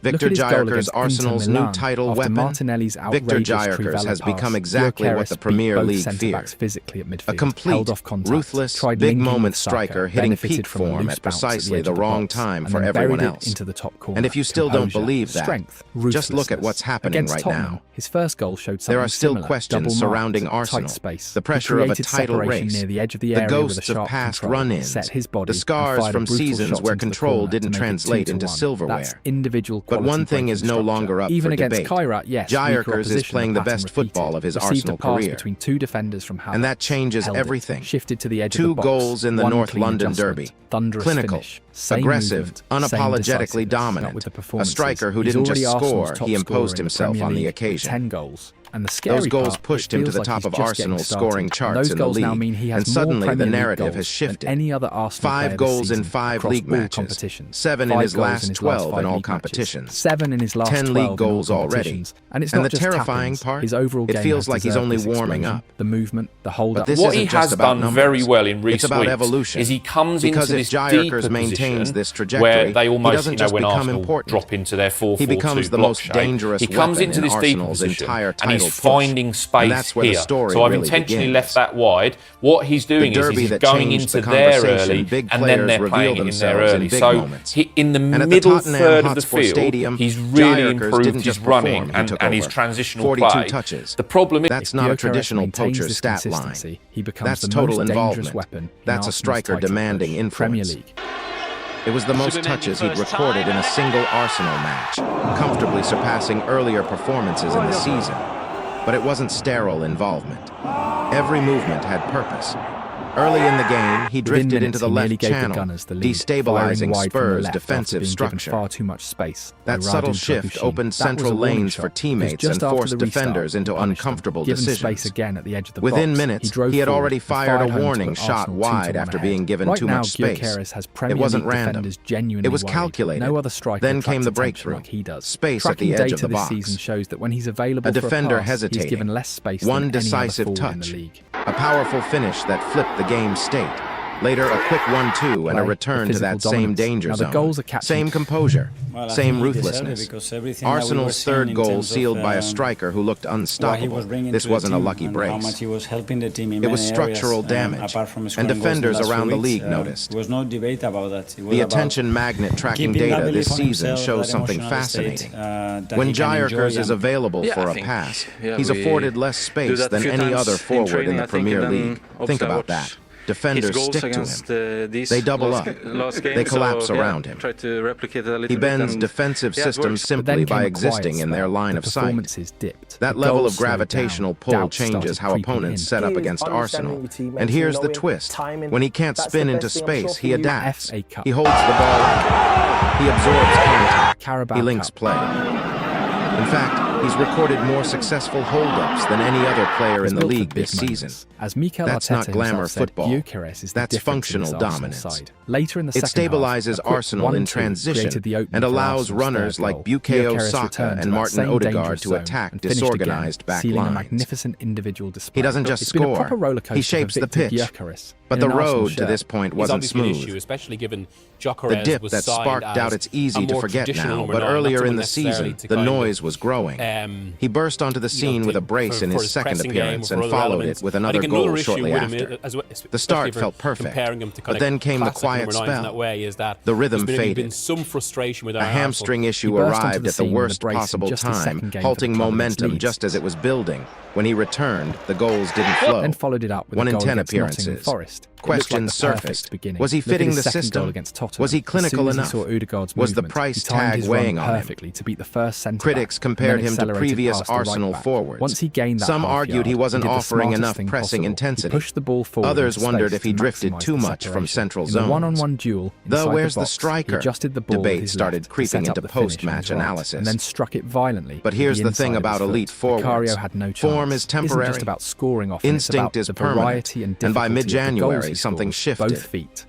Viktor Gyökeres, Arsenal's new title weapon. Viktor Gyökeres has become exactly what the Premier League feared. A complete, ruthless, big-moment striker hitting peak form at precisely the wrong time for everyone else. And if you still don't believe that, just look at what's happening right now. There are still questions surrounding Arsenal, the pressure of a title race, the ghosts of past run-ins, the scars from seasons where control didn't translate into silverware. But one thing is no longer up for debate. Gyökeres is playing the best football of his Arsenal career. And that changes everything. 2 goals in the North London derby. Clinical, aggressive, unapologetically dominant. A striker who didn't just score, he imposed himself on the occasion. Those goals pushed him to the top of Arsenal's scoring charts in the league, and suddenly the narrative has shifted. 5 goals in 5 league matches, 7 in his last 12 in all competitions, 10 league goals already. And the terrifying part, it feels like he's only warming up. But this what he isn't has just about done numbers. very well in recent It's about weeks evolution. is he comes Because into if this Gyökeres deeper maintains this position trajectory, where they he almost, doesn't just when become Arsenal important. drop into their 4-4-2 He becomes the block most shape, dangerous he comes weapon into in this deeper Arsenal's position entire and title he's push. finding space And that's where here. the story So I've really intentionally begins. left that wide. What he's doing The is derby he's that going changed into the there conversation, early big and then players they're reveal playing in there themselves in early. big So moments. in the And at the middle Tottenham third of the Hotspur field, Stadium, he's really Gyökeres improved didn't his just running perform, he took and his over. transitional 42 play. touches. The problem is That's not a traditional poacher's stat line. That's total involvement. That's a striker demanding influence. It was the most touches he'd recorded in a single Arsenal match, comfortably surpassing earlier performances in the season. But it wasn't sterile involvement. Every movement had purpose. Early in the game, he drifted into the left channel, destabilizing Spurs' defensive structure. That subtle shift opened central lanes for teammates and forced defenders into uncomfortable decisions. Within minutes, he had already fired a warning shot wide after being given too much space. It wasn't random. It was calculated. Then came the breakthrough. Space at the edge of the box. A defender hesitating. One decisive touch. A powerful finish that flipped the game state. Later, a quick 1-2 and a return to that same danger zone. Same composure, same ruthlessness. Arsenal's third goal sealed by a striker who looked unstoppable. This wasn't a lucky brace. It was structural damage, and defenders around the league noticed. The attention magnet tracking data this season shows something fascinating. When Gyökeres is available for a pass, he's afforded less space than any other forward in the Premier League. Think about that. Defenders stick to him. They double up. They collapse around him. He bends defensive systems simply by existing in their line of sight. That level of gravitational pull changes how opponents set up against Arsenal. And here's the twist. When he can't spin into space, he adapts. He holds the ball up. He absorbs contact. He links play. In fact, he's recorded more successful hold-ups than any other player in the league this season. That's not glamour football. That's functional dominance. It stabilizes Arsenal in transition and allows runners like Bukayo Saka and Martin Odegaard to attack disorganized back lines. He doesn't just score, he shapes the pitch. But the road to this point wasn't smooth. The dip that sparked out, it's easy to forget now, but earlier in the season, the noise was growing. He burst onto the scene with a brace in his second appearance and followed it with another goal shortly after. The start felt perfect, but then came the quiet spell. The rhythm faded. A hamstring issue arrived at the worst possible time, halting momentum just as it was building. When he returned, the goals didn't flow. 1 in 10 appearances. Questions surfaced. Was he fitting the system? Was he clinical enough? Was the price tag weighing on him? Critics compared him to previous Arsenal forwards. Some argued he wasn't offering enough pressing intensity. Others wondered if he drifted too much from central zones. Though where's the striker? Debate started creeping into post-match analysis. But here's the thing about elite forwards. Form is temporary. Instinct is permanent. And by mid-January, something shifted.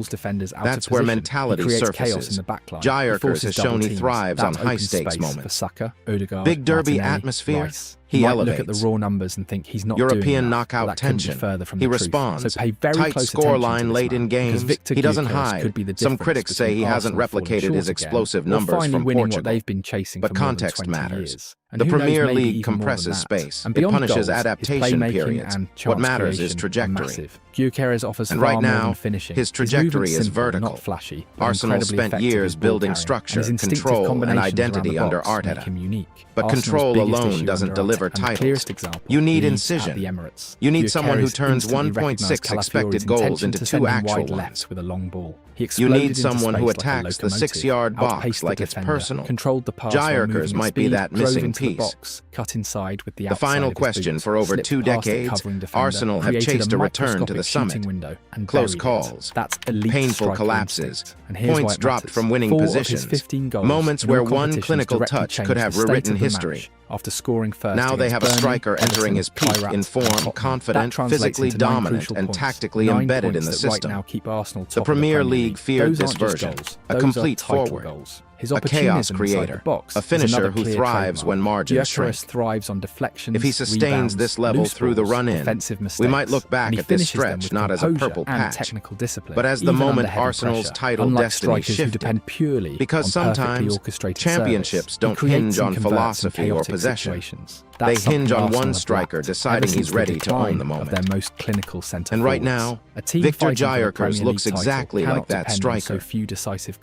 pulls defenders out That's of where position. mentality He creates surfaces. chaos in the backline. Gyökeres has shown he thrives on high-stakes For moments. Saka, Odegaard, Big derby Martinelli, atmosphere, Rice. he You might elevates. look at the raw numbers and think he's not European doing enough. knockout Well, that couldn't be tension. further from He the truth. responds. So pay very Tight close score attention line to this late man, in because games. Viktor He doesn't Gyökeres hide. could be the Some difference critics say between he hasn't Arsenal falling replicated short his again, explosive or numbers finally from winning Portugal. what they've been chasing But for more than context 20 matters. years. And The who knows, Premier maybe League even more than compresses that. space. And It beyond punishes goals, his adaptation playmaking periods. and What chance matters is creation are trajectory. massive. Gyökeres offers And far right more now, than finishing. his movement trajectory is simple, vertical. not flashy, but Arsenal incredibly spent effective years with ball building carrying, structure, and his instinctive control, and combinations identity around the under box make Arteta. him unique. But Arsenal's control biggest alone issue doesn't under deliver Arteta, and the titles. clearest example, You need Leeds at incision. the Emirates. You need someone who Gyökeres turns instantly 1.6 recognised expected Calafiori's goals intention into to 2 send him actual wide ones. left with a long ball. He You exploded need into someone who space like a attacks the locomotive, 6-yard box outpaced the like it's defender, personal. controlled the pass while Gyökeres moving might at be speed, that drove missing into the piece. box, cut inside with the The final outside of his question boot, for over slipped 2 past the decades, covering defender, Arsenal have created chased a return to the microscopic summit. shooting window, and Close buried it. calls, That's elite painful striker collapses, instinct. And here's why points it dropped matters. from winning 4 of his positions, 15 goals moments in where all one competitions clinical directly touch changed could have the state rewritten of the history. match. After scoring first Now they against have a Burnley, striker entering Everton, his peak Pirates, in and form, Tottenham. confident, That translates physically into 9 dominant, crucial and points. tactically 9 embedded in points the that system. Right now keep Arsenal The top of Premier Premier League feared Those this aren't just version, goals. a Those complete are title forward, goals. His a chaos opportunism inside creator, the box a is finisher another who clear thrives trademark. when margins shrink. Gyökeres thrives on deflections, If he sustains rebounds, this level loose through the balls, run-in, defensive we mistakes, might look back and he at this finishes them stretch with not as a composure purple and patch, technical discipline, but as the even under moment heavy Arsenal's pressure. title Unlike destiny strikers who shifted. depend purely Because on perfectly sometimes orchestrated championships service, don't he creates hinge and on converts in philosophy or chaotic possession. situations. They That's hinge something on Arsenal one have striker lacked deciding ever he's since ready the to own decline the moment. of their most clinical centre And right forwards. now, A team Viktor fighting for the Gyökeres Premier looks League title exactly cannot like that depend on so striker. few decisive